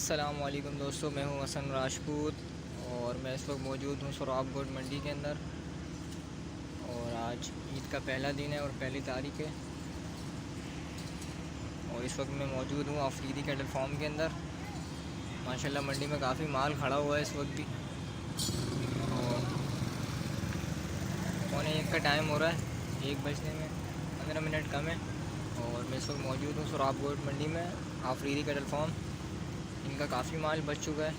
अस्सलाम वालेकुम दोस्तों, मैं हूं हसन राजपूत और मैं इस वक्त मौजूद हूं सोराब गोट मंडी के अंदर। और आज ईद का पहला दिन है और पहली तारीख है और इस वक्त मैं मौजूद हूं आफरीदी कैटल फार्म के अंदर। माशाल्लाह मंडी में काफ़ी माल खड़ा हुआ है इस वक्त भी और पौने एक का टाइम हो रहा है, 1 बजने में 15 मिनट कम है। और मैं इस वक्त मौजूद हूँ सोराब गोट मंडी में आफरीदी कैटल फार्म। इनका काफ़ी माल बच चुका है।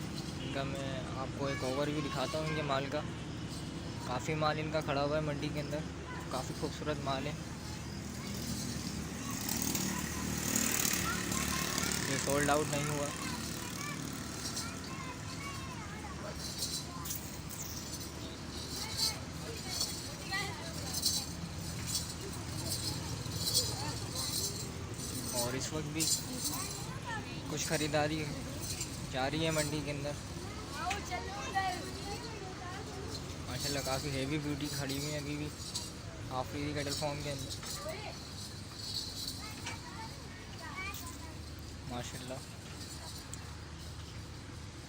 इनका मैं आपको एक ओवरव्यू दिखाता हूँ इनके माल का। काफ़ी माल इनका खड़ा हुआ है मंडी के अंदर, काफ़ी खूबसूरत माल है। ये सोल्ड आउट नहीं हुआ। और इस वक्त भी कुछ ख़रीदारी जारी है मंडी के अंदर। माशाल्लाह काफ़ी हेवी ब्यूटी खड़ी हुई है अभी भी आफरीदी कैटल फार्म के अंदर। माशाल्लाह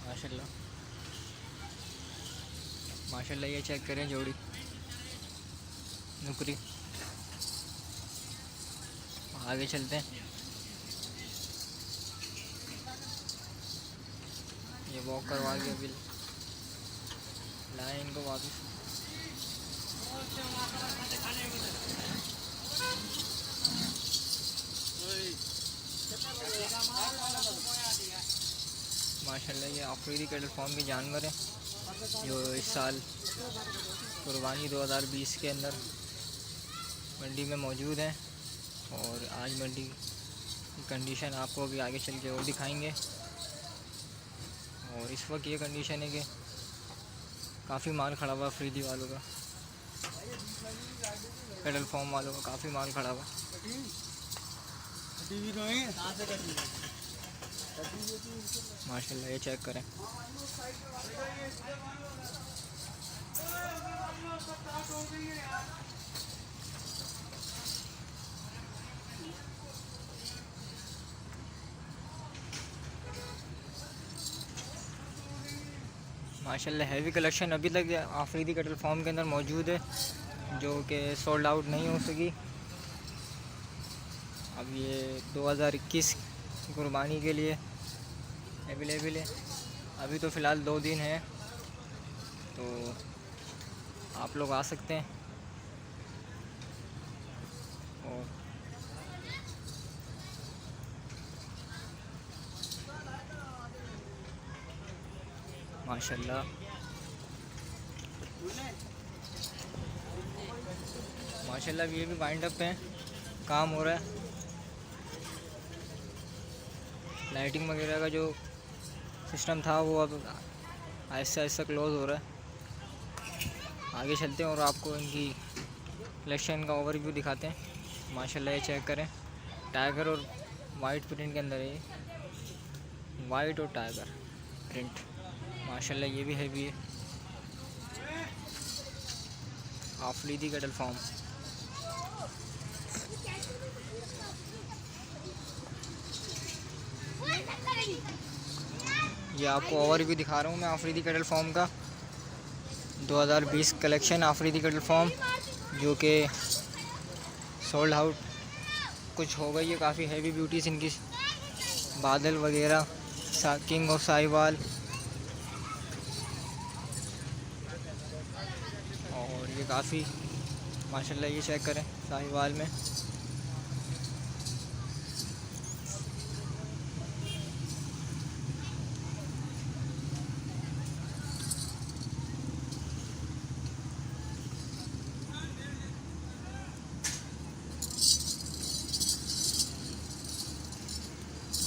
माशाल्लाह माशाल्लाह। ये चेक करें जोड़ी नुकरी। आगे चलते हैं। ये वॉक करवा के बिल लाएँ इनको वापस। माशाल्लाह ये आफरीदी कैटल फार्म के जानवर हैं जो इस साल कुर्बानी 2020 के अंदर मंडी में मौजूद हैं। और आज मंडी की कंडीशन आपको अभी आगे चल के और दिखाएंगे। और इस वक्त ये कंडीशन है कि काफ़ी माल खड़ा हुआ आफरीदी वालों का, कैटल फार्म वालों का काफ़ी माल खड़ा हुआ। माशाल्लाह ये चेक करें। माशाल्लाह हैवी कलेक्शन अभी तक आफरीदी कैटल फार्म के अंदर मौजूद है जो कि सोल्ड आउट नहीं हो सकी। अब ये 2021 की कुर्बानी के लिए अवेलेबल है। अभी तो फ़िलहाल 2 दिन हैं तो आप लोग आ सकते हैं। और माशाल्लाह माशाल्लाह ये भी वाइंड अप है, काम हो रहा है। लाइटिंग वगैरह का जो सिस्टम था वो अब आहिस्ता आहिस्ता क्लोज़ हो रहा है। आगे चलते हैं और आपको इनकी कलेक्शन का ओवरव्यू दिखाते हैं। माशाल्लाह ये चेक करें, टाइगर और वाइट प्रिंट के अंदर है ये, वाइट और टाइगर प्रिंट। माशाल्लाह ये भी हैवी है आफरीदी कैटल फार्म। ये आपको ओवरव्यू दिखा रहा हूँ मैं आफरीदी कैटल फार्म का। 2020 कलेक्शन आफरीदी कैटल फार्म जो कि सोल्ड आउट कुछ हो गई है। काफ़ी हैवी ब्यूटीज़ इनकी, बादल वगैरह, किंग ऑफ साहिवाल। और ये काफ़ी माशाल्लाह ये चेक करें साहिवाल में।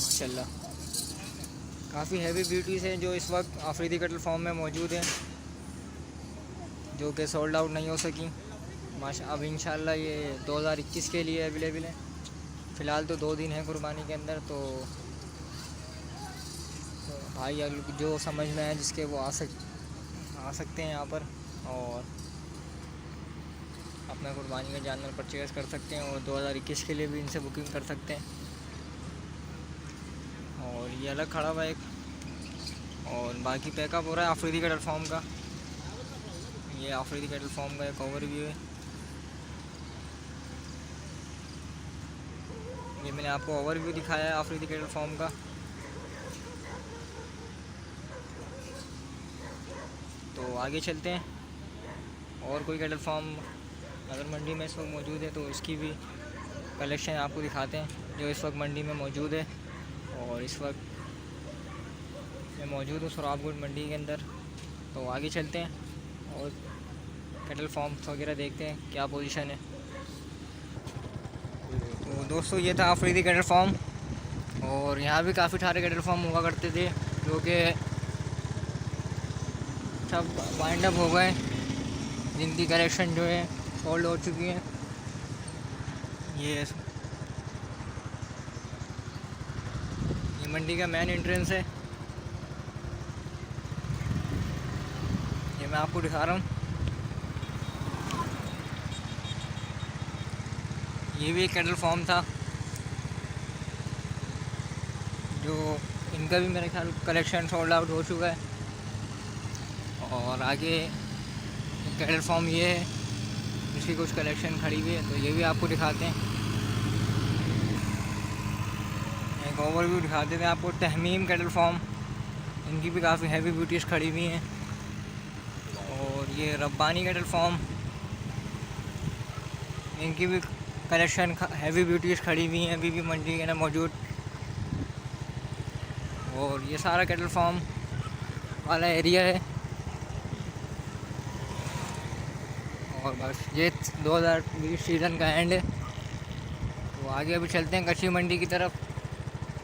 माशाल्लाह काफ़ी हैवी ब्यूटीज़ हैं जो इस वक्त आफरीदी कैटल फार्म में मौजूद हैं जो कि सोल्ड आउट नहीं हो सकी। अब इंशाल्लाह ये 2021 के लिए अवेलेबल है। फ़िलहाल तो 2 दिन हैं कुर्बानी के अंदर तो भाई जो समझ में है जिसके वो आ सकते हैं यहाँ पर और अपना कुर्बानी का जानवर परचेज़ कर सकते हैं। और 2021 के लिए भी इनसे बुकिंग कर सकते हैं। और ये अलग खड़ा हुआ एक और बाकी पैकअप हो रहा है अफरीदी कैटल फार्म का। ये अफरीदी कैटल फार्म का एक ओवरव्यू है। ये मैंने आपको ओवरव्यू दिखाया है अफरीदी कैटल फार्म का। तो आगे चलते हैं, और कोई कैटल फार्म अगर मंडी में इस वक्त मौजूद है तो इसकी भी कलेक्शन आपको दिखाते हैं जो इस वक्त मंडी में मौजूद है। और इस वक्त मैं मौजूद हूँ सोराबगुड़ मंडी के अंदर। तो आगे चलते हैं और कैटल फार्म्स वगैरह देखते हैं क्या पोजीशन है। तो दोस्तों ये था अफरीदी कैटल फार्म, और यहाँ भी काफ़ी सारे कैटल फार्म हुआ करते थे जो कि सब वाइंड अप हो गए, जिनकी कलेक्शन जो है सोल्ड हो चुकी है। ये मंडी का मेन एंट्रेंस है, ये मैं आपको दिखा रहा हूँ। ये भी एक कैटल फार्म था जो इनका भी मेरे ख्याल कलेक्शन सोल्ड आउट हो चुका है। और आगे कैटल फार्म ये है, इसकी कुछ कलेक्शन खड़ी हुई है, तो ये भी आपको दिखाते हैं। एक ओवरव्यू दिखा देते हैं आपको तहमीम कैटल फार्म, इनकी भी काफ़ी हैवी ब्यूटीज़ खड़ी हुई हैं। और ये रब्बानी कैटल फार्म, इनकी भी कलेक्शन हैवी ब्यूटीज़ खड़ी हुई हैं अभी भी मंडी के अंदर मौजूद। और ये सारा कैटल फार्म वाला एरिया है। और बस ये 2020 सीज़न का एंड है। तो आगे अभी चलते हैं कच्ची मंडी की तरफ,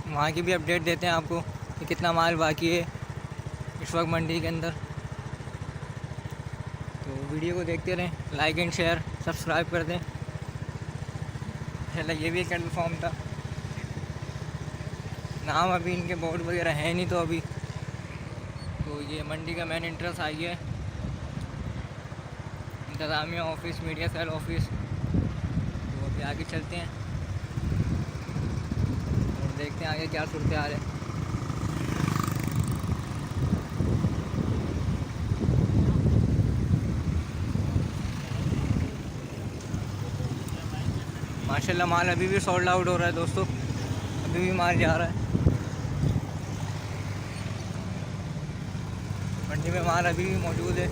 वहाँ की भी अपडेट देते हैं आपको कि कितना माल बाकी है इस वक्त मंडी के अंदर। तो वीडियो को देखते रहें, लाइक एंड शेयर सब्सक्राइब कर दें। चला ये भी एक कैटल फार्म था, नाम अभी इनके बोर्ड वगैरह है नहीं तो अभी। तो ये मंडी का मेन एंट्रेंस आई है, इंतज़ामिया ऑफिस, मीडिया सेल ऑफिस। तो अभी आगे चलते हैं और देखते हैं आगे क्या सूरत हाल है। माशाल्लाह माल अभी भी सोल्ड आउट हो रहा है दोस्तों, अभी भी माल जा रहा है मंडी में, माल अभी भी मौजूद है।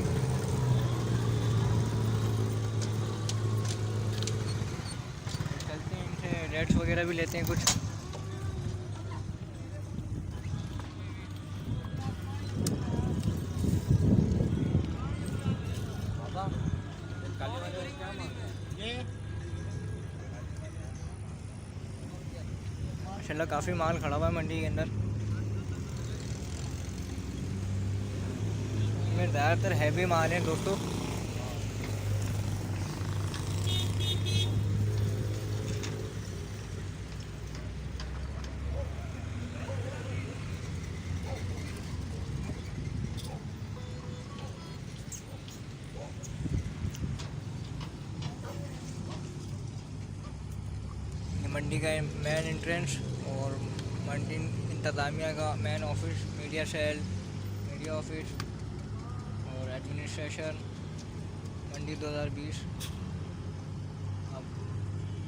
चलते हैं इनसे रेट्स वगैरह भी लेते हैं कुछ। माशाल्लाह काफ़ी माल खड़ा हुआ है मंडी के अंदर, इसमें ज़्यादातर हैवी माल हैं दोस्तों। मंडी का मेन एंट्रेंस और मंडी इंतज़ामिया का main office, media cell, media office और एडमिनिस्ट्रेशन मंडी 2020। अब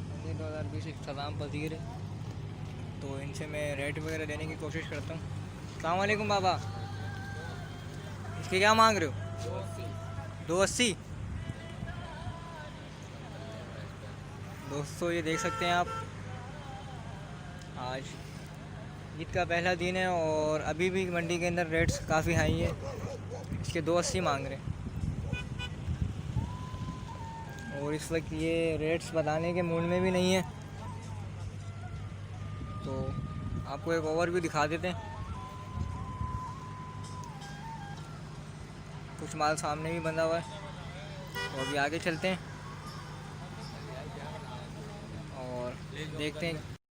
मंडी 2020 इख्तिताम पजीर है, तो इनसे मैं रेट वगैरह देने की कोशिश करता हूँ। अस्सलाम वालेकुम बाबा, इसके क्या मांग रहे हो? 280। दोस्तों ये देख सकते हैं आप, आज ईद का पहला दिन है और अभी भी मंडी के अंदर रेट्स काफ़ी हाई है। इसके 280 मांग रहे हैं, और इस वक्त ये रेट्स बताने के मूड में भी नहीं है। तो आपको एक ओवरव्यू दिखा देते हैं। कुछ माल सामने भी बंधा हुआ है, तो अभी आगे चलते हैं और देखते हैं